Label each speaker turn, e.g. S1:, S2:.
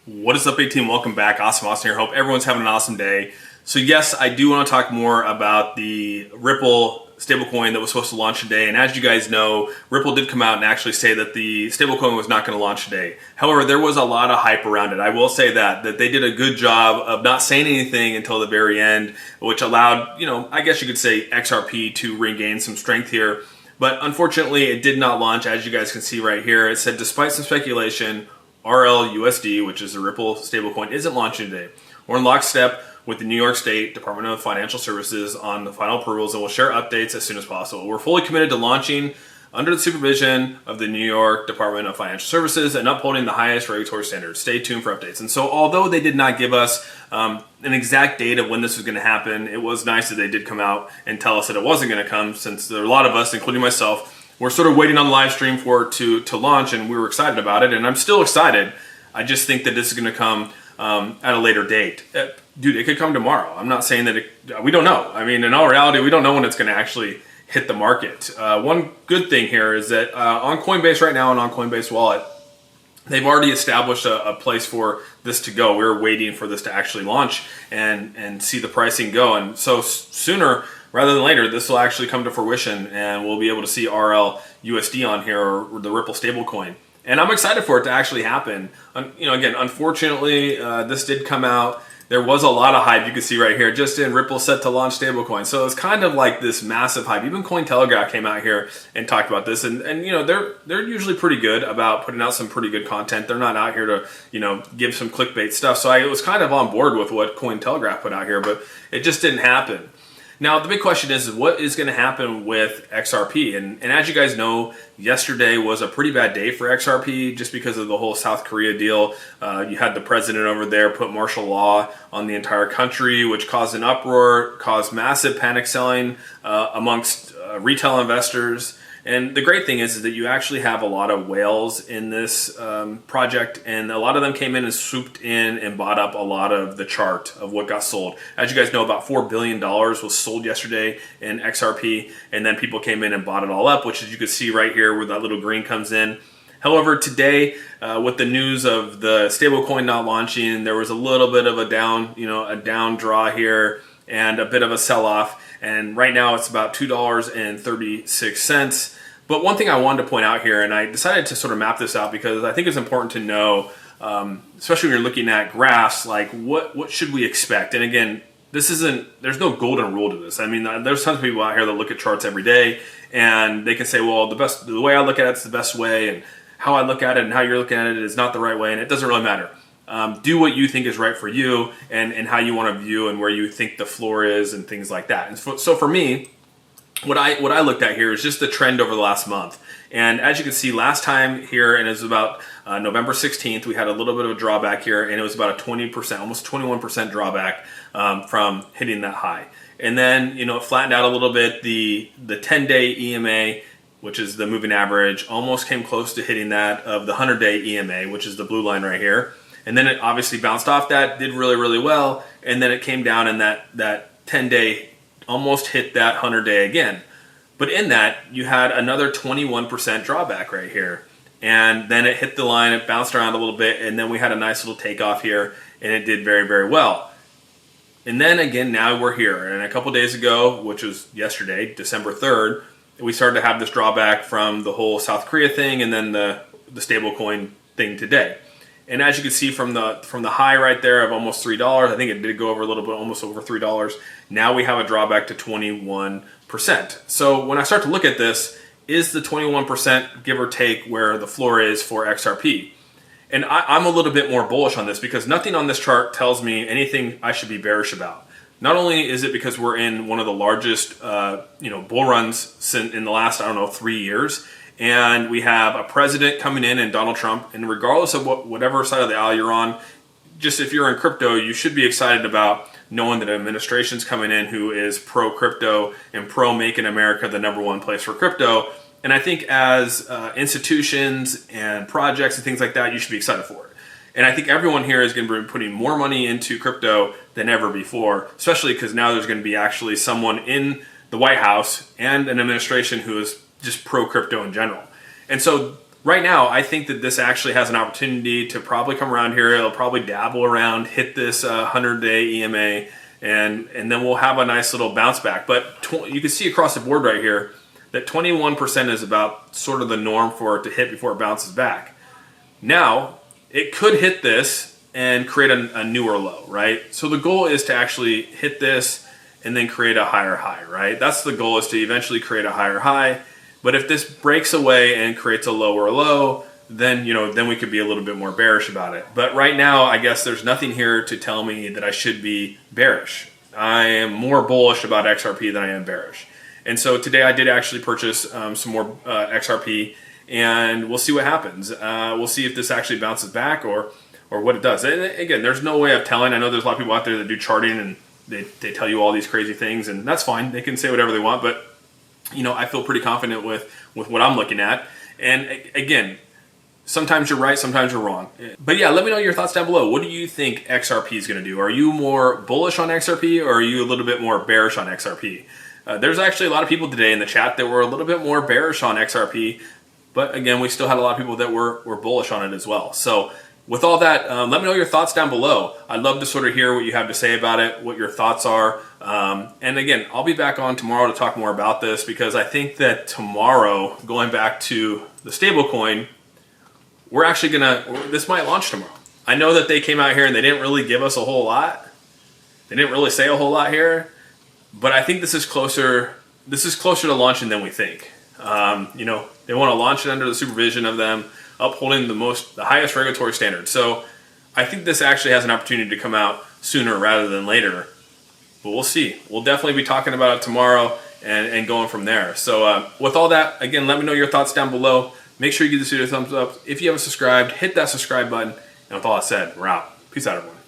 S1: What is up, A-Team? Welcome back. Austin here. Hope everyone's having an awesome day. So yes, I do want to talk more about the Ripple stablecoin that was supposed to launch today. And as you guys know, Ripple did come out and actually say that the stablecoin was not going to launch today. However, there was a lot of hype around it. I will say that they did a good job of not saying anything until the very end, which allowed, I guess you could say XRP to regain some strength here. But unfortunately, it did not launch. As you guys can see right here, it said, despite some speculation, RLUSD, which is the Ripple stablecoin, isn't launching today. We're in lockstep with the New York State Department of Financial Services on the final approvals, and we'll share updates as soon as possible. We're fully committed to launching under the supervision of the New York Department of Financial Services and upholding the highest regulatory standards. Stay tuned for updates. And so although they did not give us an exact date of when this was going to happen, it was nice that they did come out and tell us that it wasn't going to come, since there are a lot of us, including myself, we're sort of waiting on the live stream for it to launch, and we were excited about it, and I'm still excited. I just think that this is going to come at a later date. Dude, it could come tomorrow. I'm not saying that we don't know. I mean, in all reality, we don't know when it's going to actually hit the market. One good thing here is that on Coinbase right now and on Coinbase Wallet, they've already established a place for this to go. We're waiting for this to actually launch and see the pricing go. And so sooner rather than later, this will actually come to fruition, and we'll be able to see RLUSD on here, or the Ripple stablecoin. And I'm excited for it to actually happen. Again, unfortunately, this did come out. There was a lot of hype. You can see right here, just in Ripple set to launch stablecoin. So it's kind of like this massive hype. Even Cointelegraph came out here and talked about this. And they're usually pretty good about putting out some pretty good content. They're not out here to, give some clickbait stuff. So I was kind of on board with what Cointelegraph put out here, but it just didn't happen. Now, the big question is what is going to happen with XRP? And as you guys know, yesterday was a pretty bad day for XRP just because of the whole South Korea deal. You had the president over there put martial law on the entire country, which caused an uproar, caused massive panic selling amongst retail investors. And the great thing is that you actually have a lot of whales in this project, and a lot of them came in and swooped in and bought up a lot of the chart of what got sold. As you guys know, about $4 billion was sold yesterday in XRP, and then people came in and bought it all up, which as you can see right here where that little green comes in. However, today, with the news of the stablecoin not launching, there was a little bit of a down draw here and a bit of a sell-off. And right now it's about $2.36. But one thing I wanted to point out here, and I decided to sort of map this out because I think it's important to know, especially when you're looking at graphs, like what should we expect? And again, there's no golden rule to this. I mean, there's tons of people out here that look at charts every day, and they can say, well, the way I look at it's the best way, and how I look at it and how you're looking at it is not the right way, and it doesn't really matter. Do what you think is right for you and how you want to view and where you think the floor is and things like that. And so for me, what I looked at here is just the trend over the last month. And as you can see, last time here, and it was about November 16th, we had a little bit of a drawback here, and it was about a 20%, almost 21% drawback from hitting that high. And then, it flattened out a little bit. The 10-day EMA, which is the moving average, almost came close to hitting that of the 100-day EMA, which is the blue line right here. And then it obviously bounced off that, did really, really well, and then it came down, and that 10-day almost hit that 100-day again. But in that, you had another 21% drawback right here. And then it hit the line, it bounced around a little bit, and then we had a nice little takeoff here, and it did very, very well. And then again, now we're here. And a couple days ago, which was yesterday, December 3rd, we started to have this drawback from the whole South Korea thing and then the stablecoin thing today. And as you can see from the high right there of almost $3, I think it did go over a little bit, almost over $3. Now we have a drawback to 21%. So when I start to look at this, is the 21% give or take where the floor is for XRP? And I'm a little bit more bullish on this because nothing on this chart tells me anything I should be bearish about. Not only is it because we're in one of the largest bull runs in the last, 3 years, and we have a president coming in and Donald Trump, and regardless of whatever side of the aisle you're on, just if you're in crypto, you should be excited about knowing that an administration's coming in who is pro-crypto and pro-making America the #1 place for crypto. And I think as institutions and projects and things like that, you should be excited for it. And I think everyone here is going to be putting more money into crypto than ever before, especially because now there's going to be actually someone in the White House and an administration who is just pro-crypto in general. And so right now, I think that this actually has an opportunity to probably come around here. It'll probably dabble around, hit this 100-day EMA, and then we'll have a nice little bounce back. But you can see across the board right here that 21% is about sort of the norm for it to hit before it bounces back. Now, it could hit this and create a newer low, right? So the goal is to actually hit this and then create a higher high, right? That's the goal, is to eventually create a higher high. But if this breaks away and creates a lower low, then, then we could be a little bit more bearish about it. But right now, I guess there's nothing here to tell me that I should be bearish. I am more bullish about XRP than I am bearish. And so today I did actually purchase some more XRP, and we'll see what happens. We'll see if this actually bounces back or what it does. And again, there's no way of telling. I know there's a lot of people out there that do charting and they tell you all these crazy things, and that's fine. They can say whatever they want, but I feel pretty confident with what I'm looking at. And again, sometimes you're right, sometimes you're wrong. But yeah, let me know your thoughts down below. What do you think XRP is going to do? Are you more bullish on XRP, or are you a little bit more bearish on XRP? There's actually a lot of people today in the chat that were a little bit more bearish on XRP, but again, we still had a lot of people that were bullish on it as well. So with all that, let me know your thoughts down below. I'd love to sort of hear what you have to say about it, what your thoughts are. And again, I'll be back on tomorrow to talk more about this, because I think that tomorrow, going back to the stablecoin, we're actually this might launch tomorrow. I know that they came out here and they didn't really give us a whole lot. They didn't really say a whole lot here, but I think this is closer to launching than we think. They want to launch it under the supervision of them, upholding the highest regulatory standards. So I think this actually has an opportunity to come out sooner rather than later, but we'll see. We'll definitely be talking about it tomorrow and going from there. So with all that, again, let me know your thoughts down below. Make sure you give this video a thumbs up. If you haven't subscribed, hit that subscribe button. And with all that said, we're out. Peace out, everyone.